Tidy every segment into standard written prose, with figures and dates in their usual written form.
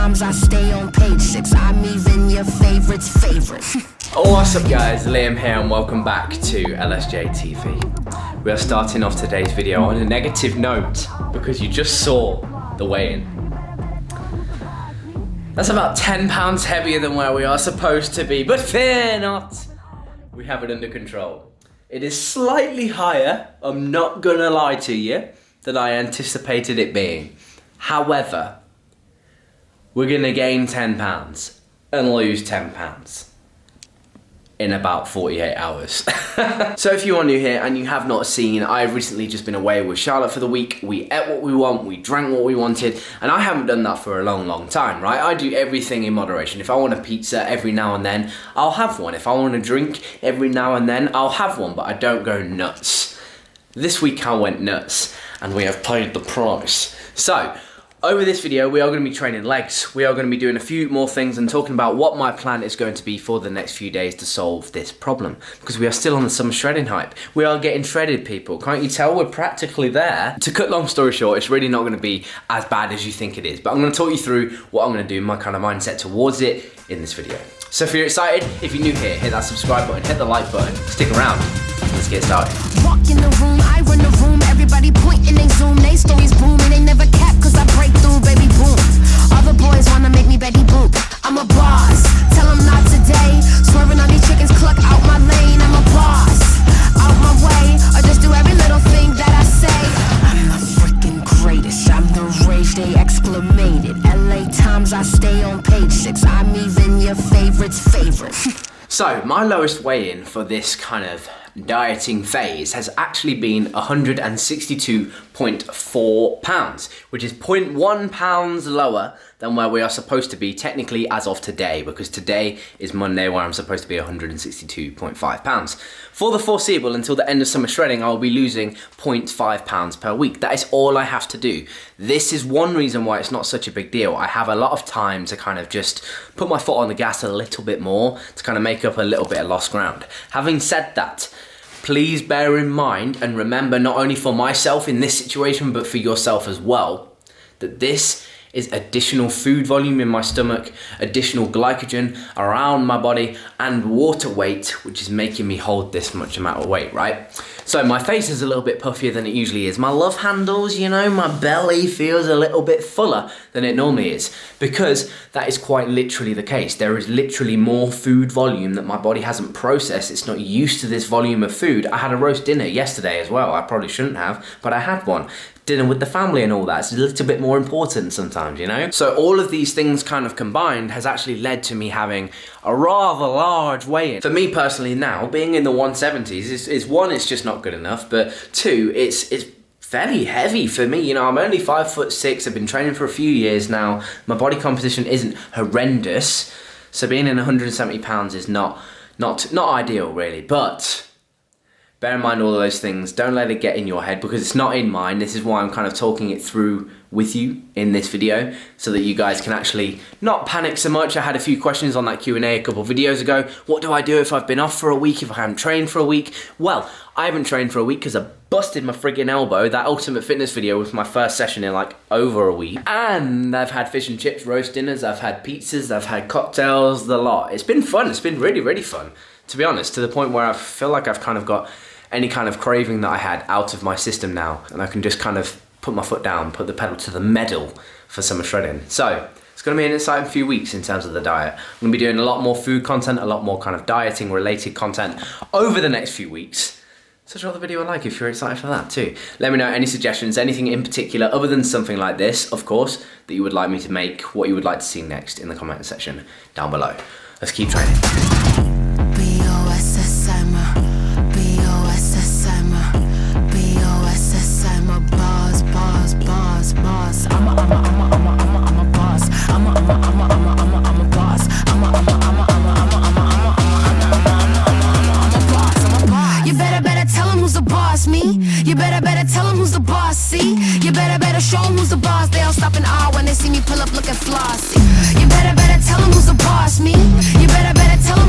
times I stay on page 6. I'm even your favorite's favorite. Oh, what's up guys, Liam here and welcome back to LSJ TV. We are starting off today's video on a negative note because you just saw the weigh-in. That's about 10 pounds heavier than where we are supposed to be, but fear not, we have it under control. It is slightly higher, I'm not gonna lie to you, than I anticipated it being. However, we're gonna gain 10 pounds and lose 10 pounds in about 48 hours. So if you are new here and you have not seen, I've recently just been away with Charlotte for the week. We ate what we want, we drank what we wanted, and I haven't done that for a long time, right? I do everything in moderation. If I want a pizza every now and then, I'll have one. If I want a drink every now and then, I'll have one, but I don't go nuts. This week I went nuts, and we have paid the price. So, over this video, we are going to be training legs. We are going to be doing a few more things and talking about what my plan is going to be for the next few days to solve this problem. Because we are still on the summer shredding hype. We are getting shredded, people. Can't you tell? We're practically there. To cut long story short, it's really not going to be as bad as you think it is. But I'm going to talk you through what I'm going to do, my kind of mindset towards it in this video. So if you're excited, if you're new here, hit that subscribe button, hit the like button, stick around. Let's get started. Walk in the room, I run the room. Everybody point and they zoom. They stories boom and they never cap cause I break through, baby boom. Other boys wanna make me Betty Boop. I'm a boss, tell them not today. Swerving on these chickens, cluck out my lane. I'm a boss, out my way. Or just do every little thing that I say. I'm the freaking greatest, I'm the rage, they exclamated. LA Times, I stay on page 6. I'm even your favorite's favorite. So, my lowest weigh-in for this kind of dieting phase has actually been 162.4 pounds, which is 0.1 pounds lower than where we are supposed to be technically as of today, because today is Monday where I'm supposed to be 162.5 pounds. For the foreseeable, until the end of summer shredding, I will be losing 0.5 pounds per week. That is all I have to do. This is one reason why it's not such a big deal. I have a lot of time to kind of just put my foot on the gas a little bit more to kind of make up a little bit of lost ground. Having said that, please bear in mind and remember, not only for myself in this situation, but for yourself as well, that this is additional food volume in my stomach, additional glycogen around my body, and water weight, which is making me hold this much amount of weight, right? So my face is a little bit puffier than it usually is. My love handles, you know, my belly feels a little bit fuller than it normally is, because that is quite literally the case. There is literally more food volume that my body hasn't processed. It's not used to this volume of food. I had a roast dinner yesterday as well. I probably shouldn't have, but I had one. Dinner with the family and all that. It's a little bit more important sometimes, you know? So all of these things kind of combined has actually led to me having a rather large weigh-in. For me personally now, being in the 170s is one, it's just not good enough, but two, it's fairly heavy for me. You know, I'm only 5'6", I've been training for a few years now. My body composition isn't horrendous, so being in 170 pounds is not ideal really, but bear in mind all of those things. Don't let it get in your head because it's not in mine. This is why I'm kind of talking it through with you in this video so that you guys can actually not panic so much. I had a few questions on that Q&A a couple of videos ago. What do I do if I've been off for a week, if I haven't trained for a week? Well, I haven't trained for a week because I busted my friggin' elbow. That Lsjfitness video was my first session in like over a week. And I've had fish and chips, roast dinners, I've had pizzas, I've had cocktails, the lot. It's been fun. It's been really, really fun, to be honest, to the point where I feel like I've kind of got any kind of craving that I had out of my system now, and I can just kind of put my foot down, put the pedal to the metal for summer shredding. So it's going to be an exciting few weeks in terms of the diet. I'm going to be doing a lot more food content, a lot more kind of dieting related content over the next few weeks. So drop the video a like if you're excited for that too. Let me know any suggestions, anything in particular other than something like this, of course, that you would like me to make, what you would like to see next in the comment section down below. Let's keep training. You better tell them who's the boss, see? You better show them who's the boss. They all stop and awe when they see me pull up looking flossy. You better tell them who's the boss, me? You better tell them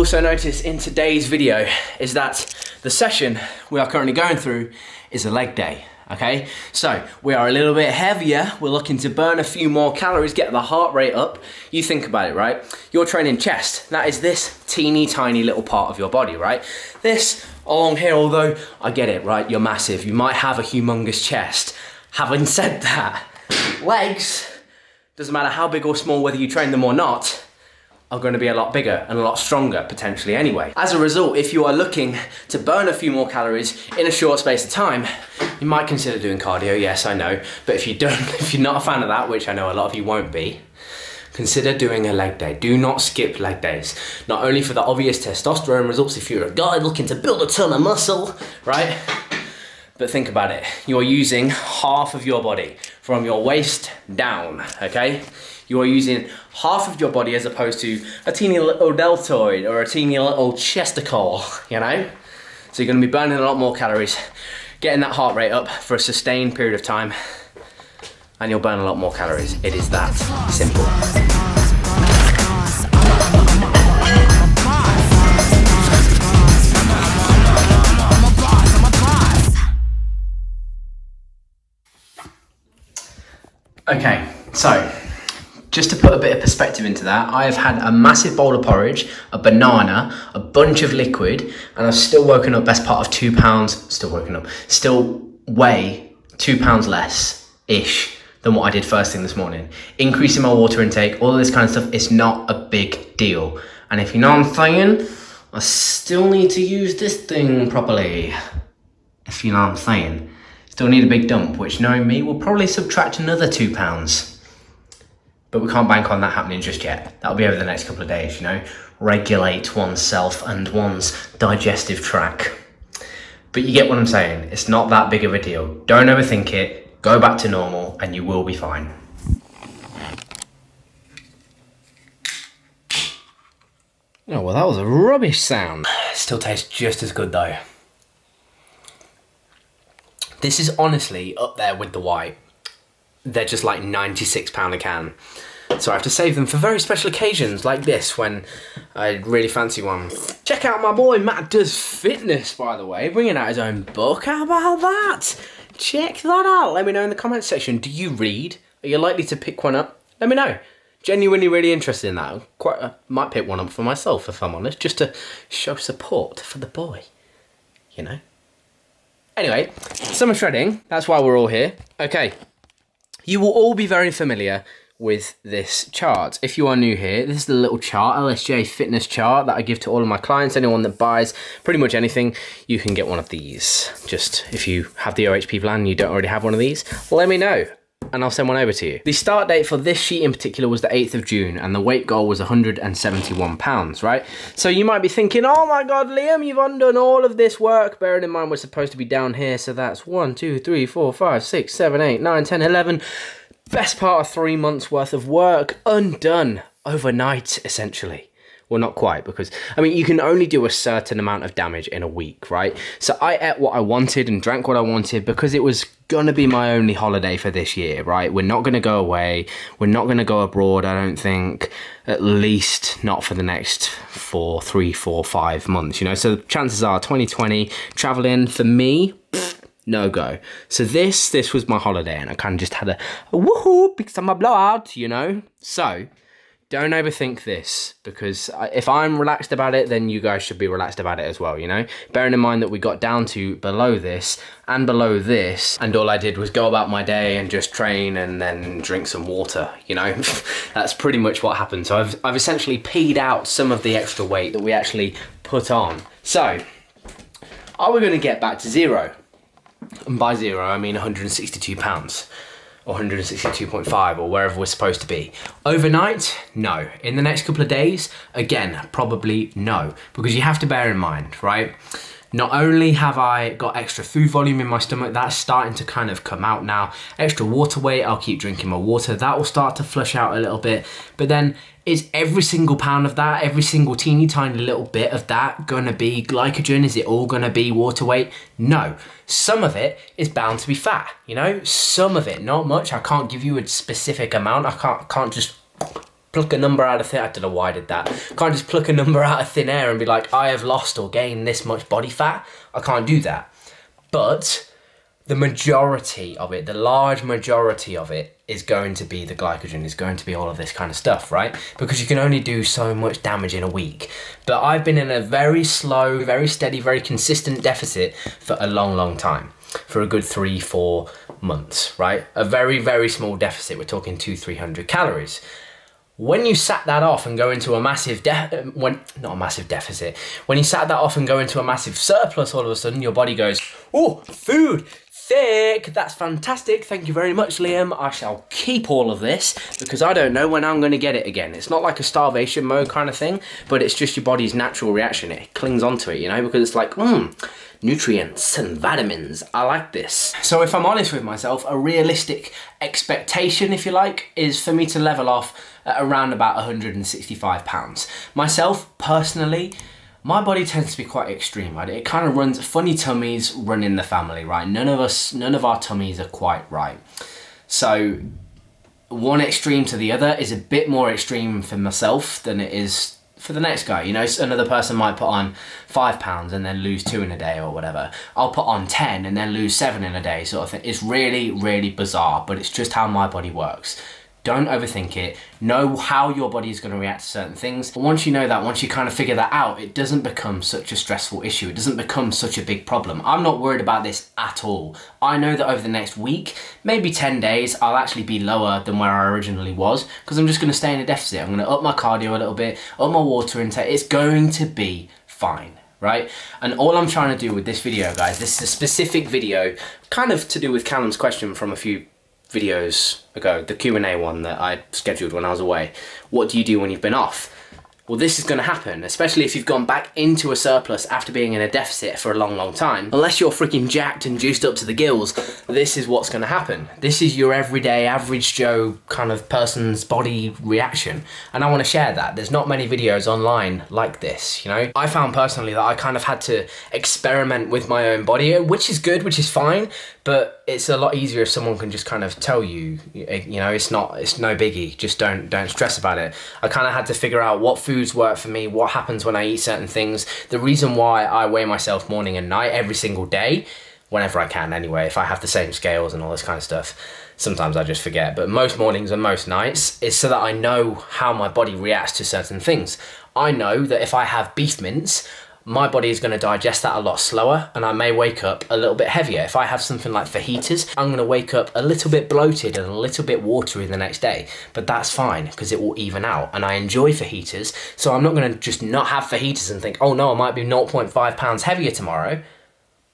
also notice in today's video is that the session we are currently going through is a leg day, okay? So we are a little bit heavier. We're looking to burn a few more calories, get the heart rate up. You think about it, right? You're training chest. That is this teeny tiny little part of your body, right? This along here, although I get it, right? You're massive. You might have a humongous chest. Having said that, legs, doesn't matter how big or small, whether you train them or not, are going to be a lot bigger and a lot stronger potentially anyway. As a result, if you are looking to burn a few more calories in a short space of time, you might consider doing cardio, yes, I know. But if you're not a fan of that, which I know a lot of you won't be, consider doing a leg day. Do not skip leg days. Not only for the obvious testosterone results if you're a guy looking to build a ton of muscle, right? But think about it. You're using half of your body from your waist down, okay? You are using half of your body as opposed to a teeny little deltoid or a teeny little chesticle, you know? So you're gonna be burning a lot more calories, getting that heart rate up for a sustained period of time, and you'll burn a lot more calories. It is that simple. Okay, so just to put a bit of perspective into that, I have had a massive bowl of porridge, a banana, a bunch of liquid, and I've still woken up best part of 2 pounds, still weigh 2 pounds less-ish than what I did first thing this morning. Increasing my water intake, all of this kind of stuff, it's not a big deal. And if you know what I'm saying, I still need to use this thing properly. If you know what I'm saying. Still need a big dump, which knowing me will probably subtract another 2 pounds. But we can't bank on that happening just yet. That'll be over the next couple of days, you know. Regulate oneself and one's digestive tract. But you get what I'm saying. It's not that big of a deal. Don't overthink it. Go back to normal and you will be fine. Oh, well, that was a rubbish sound. Still tastes just as good though. This is honestly up there with the white. They're just like £96 a can. So I have to save them for very special occasions like this when I really fancy one. Check out my boy Matt Does Fitness, by the way, bringing out his own book. How about that? Check that out. Let me know in the comments section. Do you read? Are you likely to pick one up? Let me know. Genuinely really interested in that. Might pick one up for myself if I'm honest, just to show support for the boy, you know. Anyway, summer shredding, that's why we're all here. Okay, you will all be very familiar with this chart. If you are new here, this is the little chart, Lsjfitness chart that I give to all of my clients. Anyone that buys pretty much anything, you can get one of these. Just if you have the OHP plan and you don't already have one of these, let me know and I'll send one over to you. The start date for this sheet in particular was the 8th of June and the weight goal was 171 pounds, right? So you might be thinking, oh my God, Liam, you've undone all of this work. Bearing in mind we're supposed to be down here. So that's 1, 2, 3, 4, 5, 6, 7, 8, 9, 10, 11. Best part of 3 months worth of work undone overnight, essentially. Well, not quite, because, I mean, you can only do a certain amount of damage in a week, right? So I ate what I wanted and drank what I wanted because it was gonna be my only holiday for this year, right? We're not gonna go away. We're not gonna go abroad, I don't think. At least not for the next 3, 4, 5 months, you know? So the chances are 2020, traveling for me, no go. So this was my holiday and I kind of just had a woohoo because I'm a blowout, you know? So don't overthink this because if I'm relaxed about it, then you guys should be relaxed about it as well, you know? Bearing in mind that we got down to below this and below this and all I did was go about my day and just train and then drink some water, you know? That's pretty much what happened. So I've essentially peed out some of the extra weight that we actually put on. So are we gonna get back to zero? And by zero, I mean 162 pounds. Or 162.5 or wherever we're supposed to be. Overnight, no. In the next couple of days, again, probably no. Because you have to bear in mind, right? Not only have I got extra food volume in my stomach, that's starting to kind of come out now. Extra water weight, I'll keep drinking my water. That will start to flush out a little bit. But then is every single pound of that, every single teeny tiny little bit of that gonna be glycogen? Is it all gonna be water weight? No. Some of it is bound to be fat, you know? Some of it, not much. I can't give you a specific amount. I can't just pluck a number out of thin air. I don't know why I did that. Can't just pluck a number out of thin air and be like, I have lost or gained this much body fat. I can't do that. But the majority of it, the large majority of it, is going to be the glycogen, is going to be all of this kind of stuff, right? Because you can only do so much damage in a week. But I've been in a very slow, very steady, very consistent deficit for a long, long time. For a good 3-4 months, right? A very, very small deficit. We're talking 200-300 calories. When you sack that off and go into a massive not a massive deficit, when you sack that off and go into a massive surplus, all of a sudden your body goes, oh, food, thick, that's fantastic, thank you very much, Liam, I shall keep all of this because I don't know when I'm going to get it again. It's not like a starvation mode kind of thing, but it's just your body's natural reaction. It clings onto it, you know, because it's like, nutrients and vitamins, I like this. So if I'm honest with myself, a realistic expectation, if you like, is for me to level off at around about 165 pounds. Myself, personally, my body tends to be quite extreme, right? It kind of runs, funny tummies run in the family, right? None of our tummies are quite right. So one extreme to the other is a bit more extreme for myself than it is for the next guy. You know, another person might put on 5 pounds and then lose 2 in a day or whatever. I'll put on 10 and then lose 7 in a day sort of thing. It's really, really bizarre, but it's just how my body works. Don't overthink it. Know how your body is going to react to certain things. But once you know that, once you kind of figure that out, it doesn't become such a stressful issue. It doesn't become such a big problem. I'm not worried about this at all. I know that over the next week, maybe 10 days, I'll actually be lower than where I originally was because I'm just going to stay in a deficit. I'm going to up my cardio a little bit, up my water intake. It's going to be fine, right? And all I'm trying to do with this video, guys, this is a specific video, kind of to do with Callum's question from a few videos ago, the Q&A one that I scheduled when I was away. What do you do when you've been off? Well, this is going to happen, especially if you've gone back into a surplus after being in a deficit for a long, long time. Unless you're freaking jacked and juiced up to the gills, this is what's going to happen. This is your everyday, average Joe kind of person's body reaction. And I want to share that. There's not many videos online like this, you know? I found personally that I kind of had to experiment with my own body, which is good, which is fine, but it's a lot easier if someone can just kind of tell you, you know, it's no biggie, just don't stress about it. I kind of had to figure out what foods work for me, what happens when I eat certain things. The reason why I weigh myself morning and night every single day, whenever I can anyway, if I have the same scales and all this kind of stuff, sometimes I just forget, but most mornings and most nights is so that I know how my body reacts to certain things. I know that if I have beef mince, my body is going to digest that a lot slower and I may wake up a little bit heavier. If I have something like fajitas, I'm going to wake up a little bit bloated and a little bit watery the next day. But that's fine because it will even out and I enjoy fajitas. So I'm not going to just not have fajitas and think, oh no, I might be 0.5 pounds heavier tomorrow.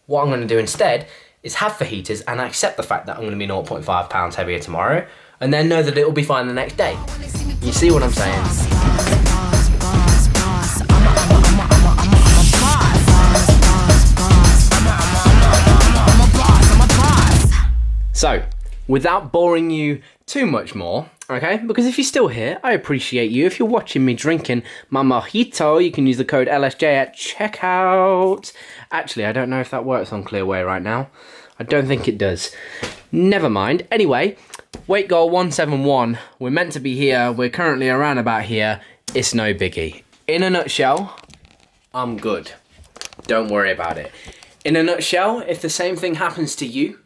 What I'm going to do instead is have fajitas and accept the fact that I'm going to be 0.5 pounds heavier tomorrow and then know that it will be fine the next day. You see what I'm saying? So, without boring you too much more, okay, because if you're still here, I appreciate you. If you're watching me drinking my mojito, you can use the code LSJ at checkout. Actually, I don't know if that works on Clearway right now. I don't think it does. Never mind. Anyway, weight goal 171. We're meant to be here. We're currently around about here. It's no biggie. In a nutshell, I'm good. Don't worry about it. In a nutshell, if the same thing happens to you,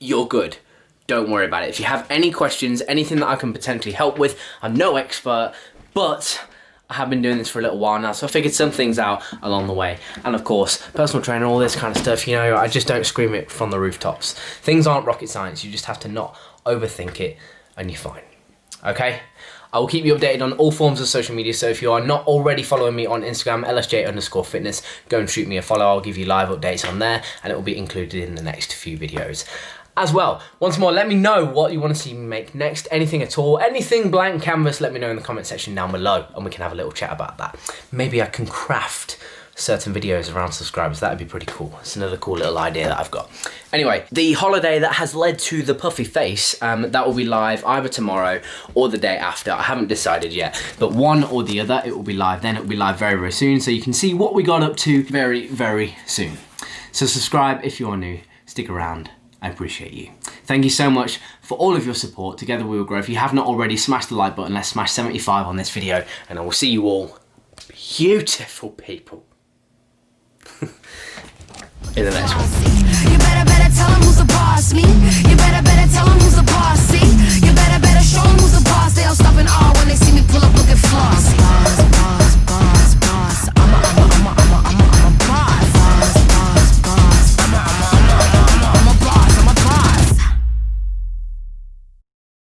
you're good. Don't worry about it. If you have any questions, anything that I can potentially help with, I'm no expert, but I have been doing this for a little while now, so I figured some things out along the way. And of course, personal training, all this kind of stuff, you know, I just don't scream it from the rooftops. Things aren't rocket science. You just have to not overthink it and you're fine. Okay? I will keep you updated on all forms of social media, so if you are not already following me on Instagram, LSJ_fitness, go and shoot me a follow. I'll give you live updates on there, and it will be included in the next few videos. As well, once more, let me know what you want to see me make next, anything at all, anything blank canvas, let me know in the comment section down below, and we can have a little chat about that. Maybe I can craft certain videos around subscribers. That would be pretty cool. It's another cool little idea that I've got. Anyway, the holiday that has led to the puffy face, that will be live either tomorrow or the day after. I haven't decided yet, but one or the other, it will be live then. It will be live very, very soon, so you can see what we got up to very, very soon. So subscribe if you are new, stick around, I appreciate you. Thank you so much for all of your support. Together we will grow. If you have not already, smash the like button. Let's smash 75 on this video, and I will see you all, beautiful people, in the next one. You better tell him who's the boss, me. You better tell him who's the boss, see. You better show him who's the boss. They all stop and all when they see me pull up looking flossy.